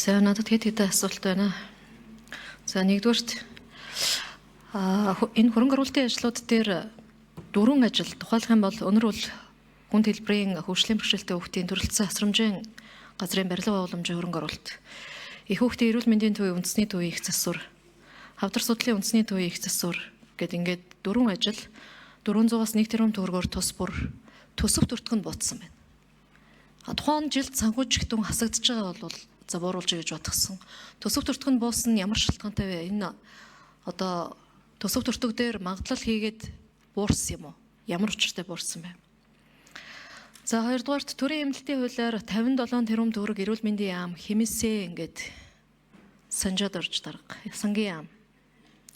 За надад хэд асуулт байна. За нэгдүгээрт энэ хөрөнгө оруулалтын ажлууд дээр дөрвөн ажил тухайлах юм бол өнөр бол хүнд хэлбэрийн хөгжлийн бэрхшээлтэй хүүхдийн төрөлцсөн асрамжийн газрын барилга байгууламжийн хөрөнгө оруулалт. Их хүүхдийн эрүүл мэндийн төвийн үндэсний төвийн их засвар, хавдар судлалын үндэсний төвийн их засвар гэд ингээд дөрвөн ажил 400-аас 1 тэрбум төгрөгөөр тус бүр төсөв төртгөнд буутсан байна. Тухайн жилд санхүүжигтэн хасагдж байгаа бол за бууруулж гэж бодгсон. Төсөв төртгөнд буусан ямар шалтгаантай вэ? Энэ одоо төсөв төртөг дээр магадлал хийгээд буурсан юм уу? Ямар учиртай буурсан бэ? За хоёрдугаарт төрийн эмнэлтийн хуулиар 57 тэрбум төгрөг эрүүл мэндийн яам хэмээсээ ингээд санжаад орж дарга. Сангийн яам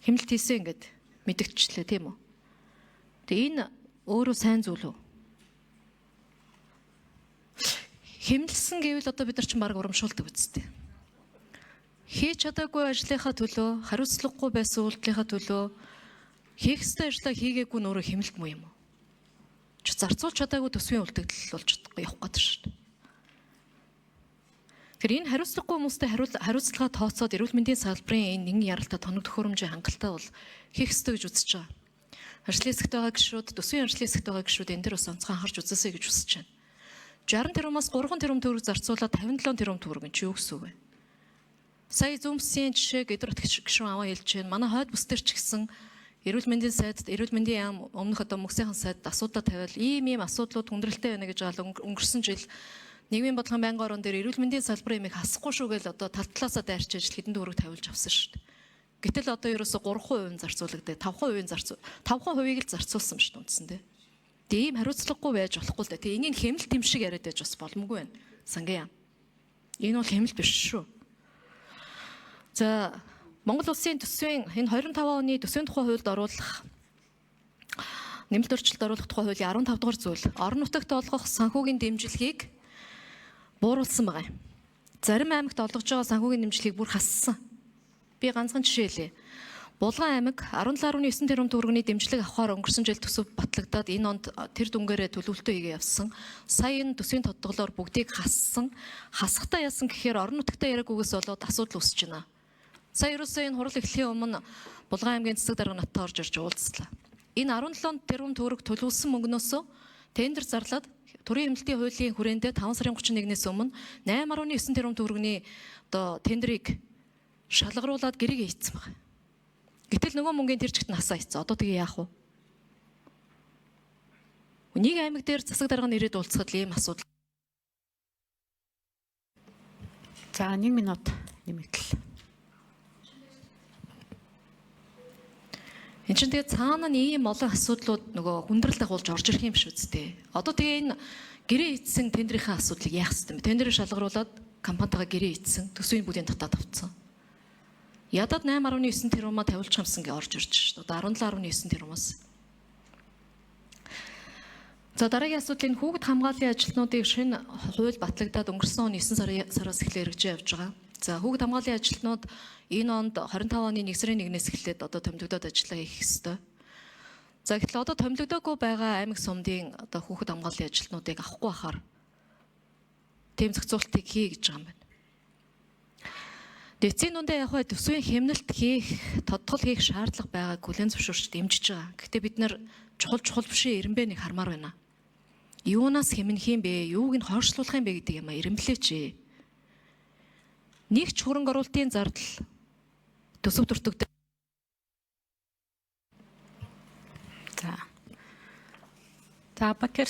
хэмнэлт хийсэн ингээд мэдгдчихлээ тийм үү? Тэгээ энэ өөрөө сайн зүйл үү? Хэмнэлсэн гэвэл одоо бид нар чинь баг урамшуулдаг үстэй. Хийж чадаагүй ажлынхаа төлөө, хариуцлагагүй байсан үйлдэлийнхаа төлөө хийх ёстой ажлаа хийгээгүй нь өөрөө хэмнэлт муу юм уу? Зарцуулж чадаагүй төсвийн үлдэгдэл болж явах гэдэг шүү дээ. Тэгэхээр энэ хариуцлагагүй хүмүүстэй хариуцлагаа тооцоод эрүүл мэндийн салбарын энэ нэгэн яралтад тоног төхөөрөмжийн хангалттай бол хийх ёстой гэж үзэж байгаа. Ажлын хэсэгт байгаа гишүүд, төсвийн ажлын хэсэгт байгаа гишүүд энэ дээр бас онцгой анхаарч үзээсэй гэж хүсэж байна. 60 тэрбумаас 3 тэрбум төгрөг зарцуулаад 57 тэрбум төгрөг нь чи юу гэсэн үг вэ? Сая зүүмсийн жишээ гэдрэгч гишүүн аваа хэлж байна. Манай хойд бүс төр ч гэсэн эрүүл мэндийн сайд, эрүүл мэндийн яам өмнөх одоо мөксийн сайд асуудал тавиал ийм асуудлууд хүндрэлтэй байна гэж өнгөрсөн жил нийгмийн бодлогын байнгын орон дээр эрүүл мэндийн салбарын юмыг хасахгүй шүү гэж одоо тал талаасаа дайрч ажил хэдэн төгрөг тавилж авсан шүү дээ. Гэтэл одоо ерөөсө 3% зарцуулагдаад 5%-ийг л зарцуулсан шүү дээ үндсэндээ. Тийм хариуцлагагүй байж болохгүй л дээ. Тэгээ энийг хэмнэлт юм шиг яриад байж бас боломгүй байна. Сангийн яам. Энэ бол хэмнэлт биш шүү. За Монгол улсын төсвийн энэ 25 оны төсвийн тухай хуульд оруулах нэмэлт өөрчлөлт оруулах тухай хуулийн 15 дугаар зүйл орон нутагт олгох санхүүгийн дэмжлэгийг бууруулсан байгаа юм. Зарим аймагт олгож байгаа санхүүгийн дэмжлэгийг бүр хассан. Би ганцхан жишээ хэлье. Булган аймаг 17.9 тэрбум төгрөгийн дэмжлэг авахаар өнгөрсөн жил төсөв батлагдаад энэ онд тэр дүнгээрээ төлөвлөлтөө хийгээ явсан. Сая энэ төсвийн тодтголоор бүгдийг хассан. Хасахтаа яасан гэхээр орон нутагтаа яриаггүйгээс болоод асуудал үүсэж байна. Сая ерөөсөө энэ хурал эхлэхийн өмнө Булган аймгийн цэцэг дарга надтай орж ирж уулзлаа. Энэ 17 тэрбум төгрөг төлөвлөсөн мөнгнөөсөө тендер зарлаад төрийн эмнэлтийн хуулийн хүрээндээ 5 сарын 31-ээс өмнө 8.9 тэрбум төгрөгийн одоо тендерийг шалгаруулад гэрэг хийцэн байна. Гэтэл нөгөө мөнгөний тэр чигт насаа хийцэн. Одоо тэгээ яах вэ? Нэг аймаг дээр засаг дарга нэрээд уулзахад ийм асуудал. За 1 минут нэмэгдэл. Энд чинь тэгээ цаана нь ийм олон асуудлууд нөгөө хүндрэл дагуулж орж ирэх юм биш үсттэй. Одоо тэгээ энэ гэрээ хийцэн тендерийн асуудлыг яах ёстой юм бэ? Тендерийг шалгаруулад компанитайгаа гэрээ хийцэн төсвийн бүлээн татаад авцсан. Ядаад 8.9 тэрбумаа тавилж хамсан гэ орж ирж шүү дээ. Одоо 17.9 тэрбумаас. За дараагийн асуудал энэ хүүхэд хамгааллын ажилтнуудыг шинэ хууль батлагдаад өнгөрсөн оны 9 сараас эхлээ хэрэгжиж явж байгаа. За хүүхэд хамгааллын ажилтнууд энэ онд 25 оны 1 сарын 1-ээс эхлээд одоо томилогдоод ажиллаа хийх ёстой. За гэтэл одоо томилогдоогүй байгаа аймаг сумдын одоо хүүхэд хамгааллын ажилтнуудыг авахгүй хахаар тэм зохицуултыг хий гэж байгаа юм байна. Дэцийн дундаа яг төсвийн хэмнэлт хийх, тодтгол хийх шаардлага байгааг хүлээн зөвшөөрч дэмжиж байгаа. Гэхдээ бид нар чухал бишээ эренбэнийг хармаар байна. Юунаас хэмнэх юм бэ? Юуг нь хойшлуулах юм бэ гэдэг юм а эренблээч. Нэг ч хөрөнгө оруулалтын зардал төсөв төртөг. За Бакер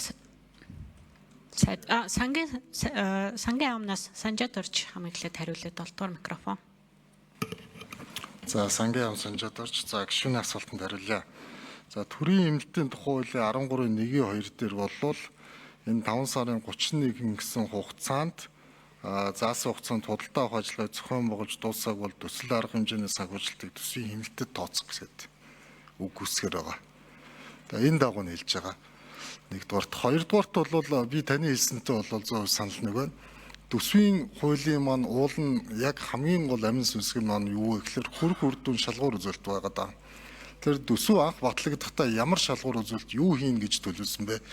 сангийн амнаас Санжаад орж хамааглаад хариулаад 7 дугаар микрофон. За сангийн ам Санжаад орж за гишүүний асуултанд хариулъя. За төрийн эмнэлтийн тухай хуулийн 13.1-2 дээр болвол энэ 5 сарын 31 гэсэн хугацаанд заасан хугацаанд худалдаа авах ажиллагааг зохион байгуулж дуусгааг бол төсөл арга хэмжээний санхүүжилтийг төсвийн хэмнэлтэд тооцох гэсэд үг үсгэр байгаа. Тэгээ энэ дагуу нь хэлж байгаа. Нэгдүгээрт, хоёрдугаарт бол би таны хэлсэнтэй бол 100% санал нэг байна. Төсвийн хуулийн маань уул нь яг хамгийн гол амин сүнсгэн маань юу вэ гэхээр хөрх үрдүн шалгуур үзүүлэлт байгаа даа. Тэр төсөв анх батлагдахдаа ямар шалгуур үзүүлэлт юу хийн гэж төлөвлөсөн бэ?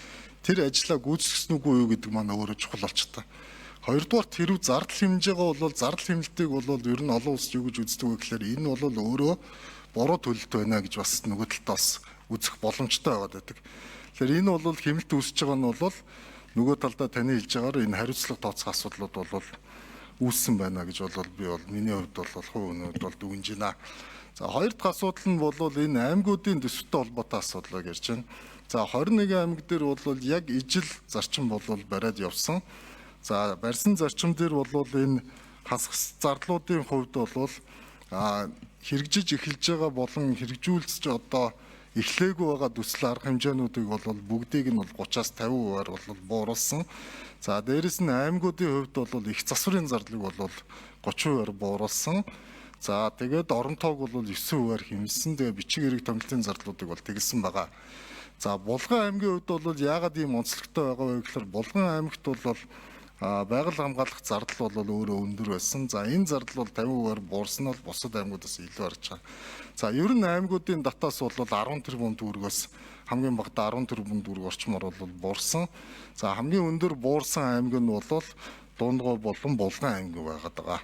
Тэр ажлаа гүйцэтгэсэн үгүй юу гэдэг маань өөрөө чухал болчихтой. Хоёрдугаар тэрв зардал хэмжээгээ бол зардал хэмнэлтийг бол ер нь олон улс юу гэж үздэг вэ гэхээр энэ бол өөрөө буруу төлөлт байна гэж бас нөгөө талаас үзэх боломжтой байгаад байдаг. Тэгэхээр энэ бол хэмнэлт үүсэж байгаа нь бол нөгөө талдаа таны хэлж байгаагаар энэ хариуцлага тооцох асуудлууд бол үүссэн байна гэж бол би бол миний хувьд бол хувь өнөд бол дүгнэж байна. За хоёр дахь асуудал нь бол энэ аймагуудын төсөвтэй холбоотой асуудал гэж байна. За 21 аймаг дээр бол яг ижил зарчим бол бариад явсан. За барьсан зарчим дээр бол энэ хасах зардлуудын хувьд бол хэрэгжиж эхэлж байгаа болон хэрэгжүүлж одоо эхлээгүй байгаа төсөл арга хэмжээнүүдийг бол бүгдийг нь 30-аас 50% бол бууруулсан. За дээрэс нь аймагуудын хувьд бол их засварын зардлыг бол 30% бууруулсан. За тэгээд орон тоог бол 9% хэмжсэн. Тэгээ бичиг хэрэг томилтын зардлуудыг бол тэгэлсэн байгаа. За Булган аймгийн хувьд бол яагаад ийм онцлогтой байгаа вэ гэхээр Булган аймагт бол байгаль хамгаалах зардал бол өөрөө өндөр байсан. За энэ зардал бол 50% буурсан нь бусад аймагуудаас илүү харж байгаа. За ер нь аймагуудын татаас бол 10 тэрбум төгрөгөөс хамгийн багадаа 10 тэрбум төгрөг орчмоор бол буурсан. За хамгийн өндөр буурсан аймаг нь бол Дундгой болон Булган аймаг байгаад байгаа.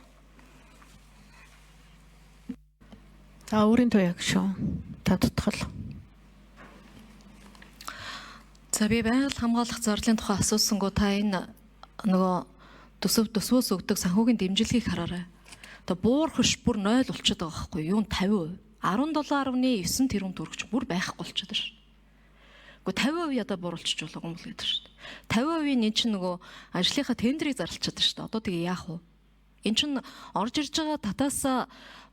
За өөрийн туяа шүү. Та тодтол. За би байгаль хамгаалах зарлалын тухай асуусангуу та энэ нөгөө төсвөөс өгдөг санхүүгийн дэмжлэгийг хараарай. Одоо буур хөш бүр 0 болчиход байгаа байхгүй юу? 50%. 17.9 тэрбум төгрөгч бүр байхгүй болчиход байна шүү. Гэхдээ 50% ядаа бууруулчих болоогүй юм л гэдэг шүү. 50%-ийн энэ чинь нөгөө ажлынхаа тендерийг зарлчихад байна шүү. Одоо тэгээ яах вэ? Эн чинь орж ирж байгаа татаас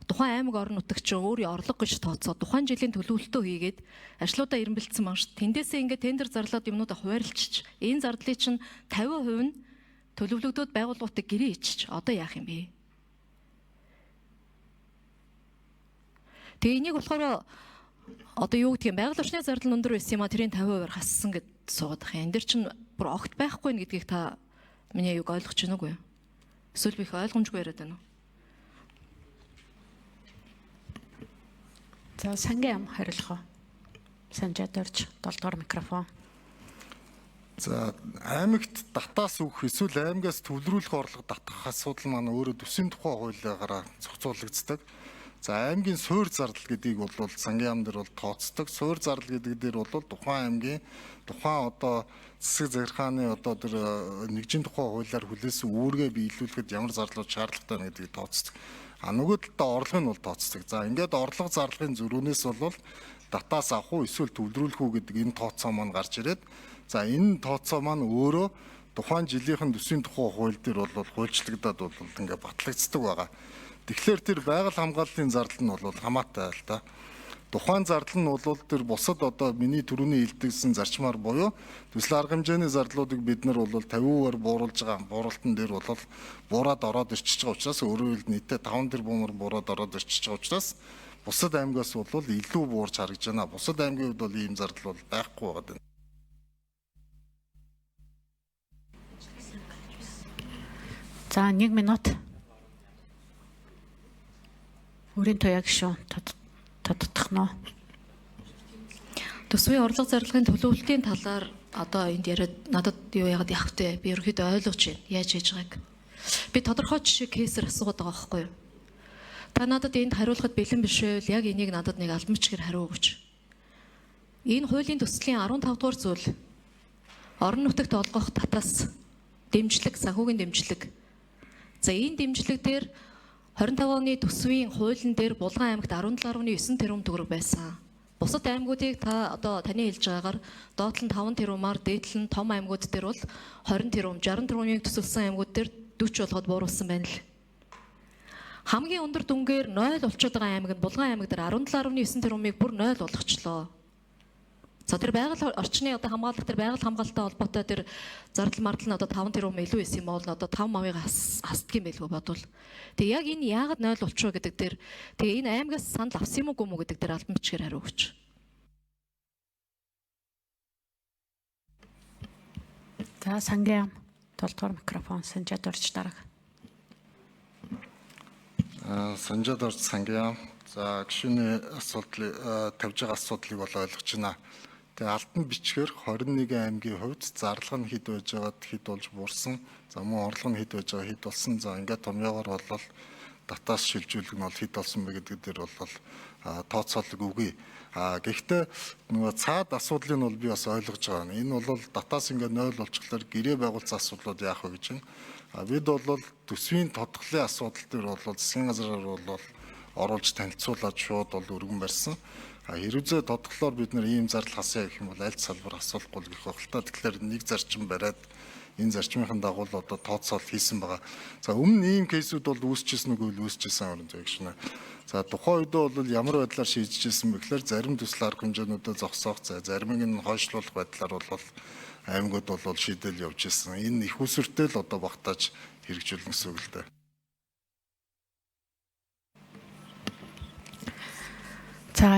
тухайн аймаг орон нутагч өөрийн орлого гэж тооцоо тухайн жилийн төлөвлөлтөө хийгээд ажлуудаа ирэмбэлцсэн маань шүү. Тэндээсээ ингээд тендер зарлаад юмнуудаа хуваарлчиж энэ зардлыг чинь 50% нь төлөвлөгдөөд байгууллагуудыг гэрээ ичиж одоо яах юм бэ? Тэгээ энийг болохоор одоо юу гэдгийг байгаль орчны зардал өндөр байсан юм а тэрийн 50%-аар хассан гэд суугаад байгаа юм. Энд дэр чинь бүр огт байхгүй нь гэдгийг та миний юг ойлгож байна уу? Эсвэл би их ойлгомжгүй яриад байна уу? За сангийн ам хариулах уу? Санжаад орж 7 дугаар микрофон. За аймагт татаас өгөх эсвэл аймагаас төвлөрүүлэх орлого татах асуудал маань өөрөө төсвийн тухай хуулиараа зохицуулагддаг. За аймгийн суурь зардал гэдгийг бол сангийн ам дээр бол тооцдог. Суурь зардал гэдэг дээр бол тухайн аймгийн тухайн одоо засаг захиргааны одоо тэр нэгжийн тухай хуулиар хүлээсэн үүргээ биелүүлэхэд ямар зарлууд шаардлагатай байна гэдгийг тооцдог. Нөгөө талдаа орлого нь бол тооцдог. За ингээд орлого зарлагын зөрүүнээс бол татаас авах уу эсвэл төвлөрүүлэх үү гэдэг энэ тооцоо маань гарч ирээд за энэ тооцоо маань өөрөө тухайн жилийнхэн төсвийн тухай хууль дээр бол хуульчлагдаад бол ингээд батлагддаг байгаа. Тэгэхээр тэр байгаль хамгааллын зардал нь бол хамаатай л да. Тухайн зардал нь бол тэр бусад одоо миний түрүүний хэлдэгсэн зарчмаар буюу төсөл арга хэмжээний зардлуудыг бид нар бол 50%-аар бууруулж байгаа. Бууруултан дээр бол буураад ороод ирчихэж байгаа учраас өөрөөр хэлбэл нийтдээ 5 тэрбумаар буураад ороод ирчихэж байгаа учраас бусад аймагаас бол илүү буурч харагдж байна. Бусад аймгийн хувьд бол ийм зардал бол байхгүй байгаа. За 1 минут. Өөрийн туяа шүү. Тодтох нь. Төсвийн орлого зарлагын төлөвлөлтийн талаар одоо энд яриад надад юу яагаад явах вэ? Би ерөөхдөө ойлгож байна. Яаж хийж байгааг. Би тодорхой жишээ кейсээр асуугаад байгаа байхгүй юу? Та надад энд хариулахад бэлэн биш байвал яг энийг надад нэг албан бичгээр хариу өгөөч. Энэ хуулийн төслийн 15 дугаар зүйл орон нутагт олгох татаас дэмжлэг, санхүүгийн дэмжлэг. За энэ дэмжлэг дээр 25 оны төсвийн хуулийн дээр Булган аймагт 17.9 тэрбум төгрөг байсан. Бусад аймагуудыг та одоо таны хэлж байгаагаар доотлон 5 тэрбумаар дээдлэн том аймагуд дээр бол 20 тэрбум, 60 тэрбумыг төсөлсөн аймагуд дээр 40 болгоод бууруулсан байна л. Хамгийн өндөр дүнгээр 0 болчиход байгаа аймаг нь Булган аймаг дээр 17.9 тэрбумыг бүр 0 болгочлоо. За тэр байгаль орчны одоо хамгаалалт тэр байгаль хамгаалалттай холбоотой тэр зардал мардал нь одоо 5 тэрбум илүү байсан юм бол одоо 5 мавыг хасдаг юм байлгүй бодвол. Тэгээ яг энэ яагаад 0 болчихоо гэдэг дээр тэгээ энэ аймагаас санал авсан юм уу гэдэг дээр албан бичгээр хариу өгч. За сангийн 7 дугаар микрофон Санжаад орж дарга. Санжаад орж сангийн. За гишүүний асуудлыг тавьж байгаа асуудлыг бол ойлгож байна. Тэгээ алтан бичгээр 21 аймгийн хувьд зарлага нь хэд байж байгаад хэд болж буурсан, за мөн орлого нь хэд байж байгаа хэд болсон. За ингээд томьёогоор болвол датаас шилжүүлэг нь бол хэд болсон бэ гэдэг дээр бол тооцоолог үгүй. Гэхдээ нөгөө цаад асуудлыг нь бол би бас ойлгож байгаа. Энэ бол датаас ингээд 0 болчихлоор гэрээ байгуулсан асуудлууд яах вэ гэж байна. Бид бол төсвийн тодголын асуудал дээр бол засгийн газраар бол оруулж танилцуулаад шууд бол өргөн барьсан. Хэрвээ тодглоор бид нэр ийм зардал хасъя гэх юм бол аль салбар асуулахгүй л гэх байх л та. Тэгэхээр нэг зарчим бариад энэ зарчмынхаа дагуу л одоо тооцоол хийсэн байгаа. За өмнө ийм кейсүүд бол үүсчихсэн үгүй л үүсчихсэн орон зай гэх шнэ. За тухайн үед бол ямар байдлаар шийдчихсэн бэ гэхээр зарим төсөл арга хэмжээнүүдэд зогсоох, зарим нь хойшлуулах байдлаар бол аймагуд бол шийдэл явж ирсэн. Энэ их усүртэй л одоо багтааж хэрэгжүүлнэ гэсэн үг л дээ. За